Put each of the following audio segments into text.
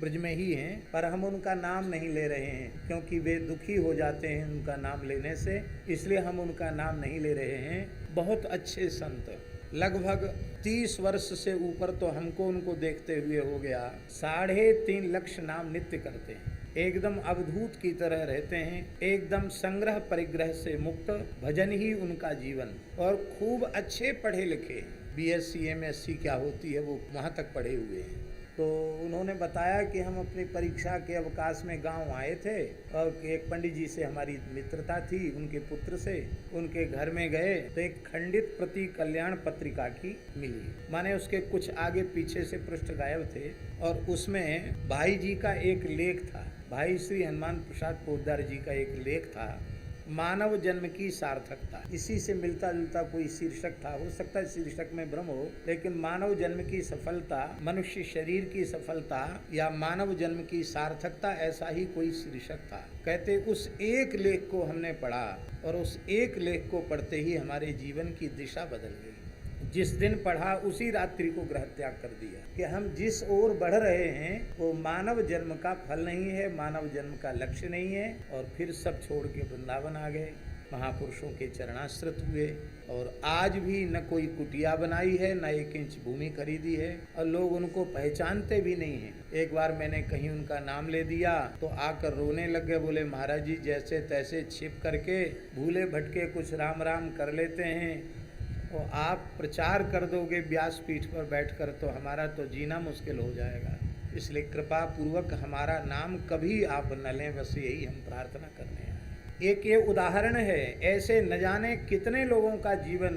ब्रज में ही हैं, पर हम उनका नाम नहीं ले रहे हैं क्योंकि वे दुखी हो जाते हैं उनका नाम लेने से, इसलिए हम उनका नाम नहीं ले रहे हैं। बहुत अच्छे संत, लगभग 30 वर्ष से ऊपर तो हमको उनको देखते हुए हो गया। 3.5 लाख नाम नित्य करते हैं, एकदम अवधूत की तरह रहते हैं, एकदम संग्रह परिग्रह से मुक्त, भजन ही उनका जीवन। और खूब अच्छे पढ़े लिखे, BSc MSc क्या होती है वो वहाँ तक पढ़े हुए हैं। तो उन्होंने बताया कि हम अपनी परीक्षा के अवकाश में गांव आए थे और एक पंडित जी से हमारी मित्रता थी, उनके पुत्र से, उनके घर में गए तो एक खंडित प्रति कल्याण पत्रिका की मिली, माने उसके कुछ आगे पीछे से पृष्ठ गायब थे और उसमें भाई जी का एक लेख था, भाई श्री हनुमान प्रसाद पोद्दार जी का एक लेख था, मानव जन्म की सार्थकता। इसी से मिलता जुलता कोई शीर्षक था, हो सकता है शीर्षक में भ्रम हो, लेकिन मानव जन्म की सफलता, मनुष्य शरीर की सफलता या मानव जन्म की सार्थकता, ऐसा ही कोई शीर्षक था। कहते उस एक लेख को हमने पढ़ा और उस एक लेख को पढ़ते ही हमारे जीवन की दिशा बदल गई। जिस दिन पढ़ा उसी रात्रि को गृह त्याग कर दिया कि हम जिस ओर बढ़ रहे हैं वो मानव जन्म का फल नहीं है, मानव जन्म का लक्ष्य नहीं है। और फिर सब छोड़ के वृंदावन आ गए, महापुरुषों के चरणाश्रित हुए और आज भी न कोई कुटिया बनाई है, न 1 इंच भूमि खरीदी है और लोग उनको पहचानते भी नहीं हैं। एक बार मैंने कहीं उनका नाम ले दिया तो आकर रोने लग गए, बोले महाराज जी जैसे तैसे छिप करके भूले भटके कुछ राम राम कर लेते हैं और आप प्रचार कर दोगे व्यासपीठ पर बैठकर तो हमारा तो जीना मुश्किल हो जाएगा। इसलिए कृपा पूर्वक हमारा नाम कभी आप न लें, बस यही हम प्रार्थना करने आए। एक ये उदाहरण है, ऐसे न जाने कितने लोगों का जीवन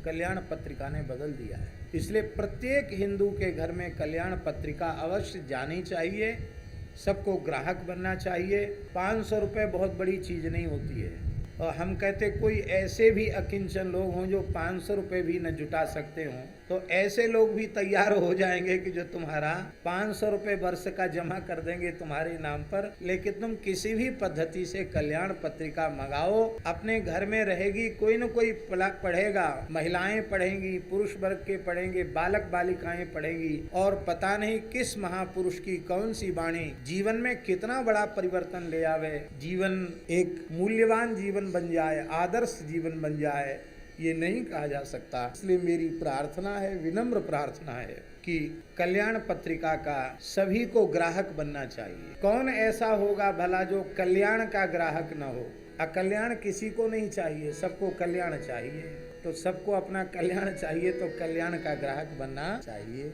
कल्याण पत्रिका ने बदल दिया है। इसलिए प्रत्येक हिंदू के घर में कल्याण पत्रिका अवश्य जानी चाहिए, सबको ग्राहक बनना चाहिए। 500 रुपये बहुत बड़ी चीज़ नहीं होती है और हम कहते कोई ऐसे भी अकिंचन लोग हों जो 500 रुपये भी न जुटा सकते हों, तो ऐसे लोग भी तैयार हो जाएंगे कि जो तुम्हारा 500 रुपये वर्ष का जमा कर देंगे तुम्हारे नाम पर, लेकिन तुम किसी भी पद्धति से कल्याण पत्रिका मंगाओ, अपने घर में रहेगी, कोई न कोई पढ़ेगा, महिलाएं पढ़ेंगी, पुरुष वर्ग के पढ़ेंगे, बालक बालिकाएं पढ़ेंगी और पता नहीं किस महापुरुष की कौन सी वाणी जीवन में कितना बड़ा परिवर्तन ले आवे, जीवन एक मूल्यवान जीवन बन जाए, आदर्श जीवन बन जाए, ये नहीं कहा जा सकता। इसलिए मेरी प्रार्थना है, विनम्र प्रार्थना है कि कल्याण पत्रिका का सभी को ग्राहक बनना चाहिए। कौन ऐसा होगा भला जो कल्याण का ग्राहक न हो? अकल्याण किसी को नहीं चाहिए, सबको कल्याण चाहिए। तो सबको अपना कल्याण चाहिए तो कल्याण का ग्राहक बनना चाहिए।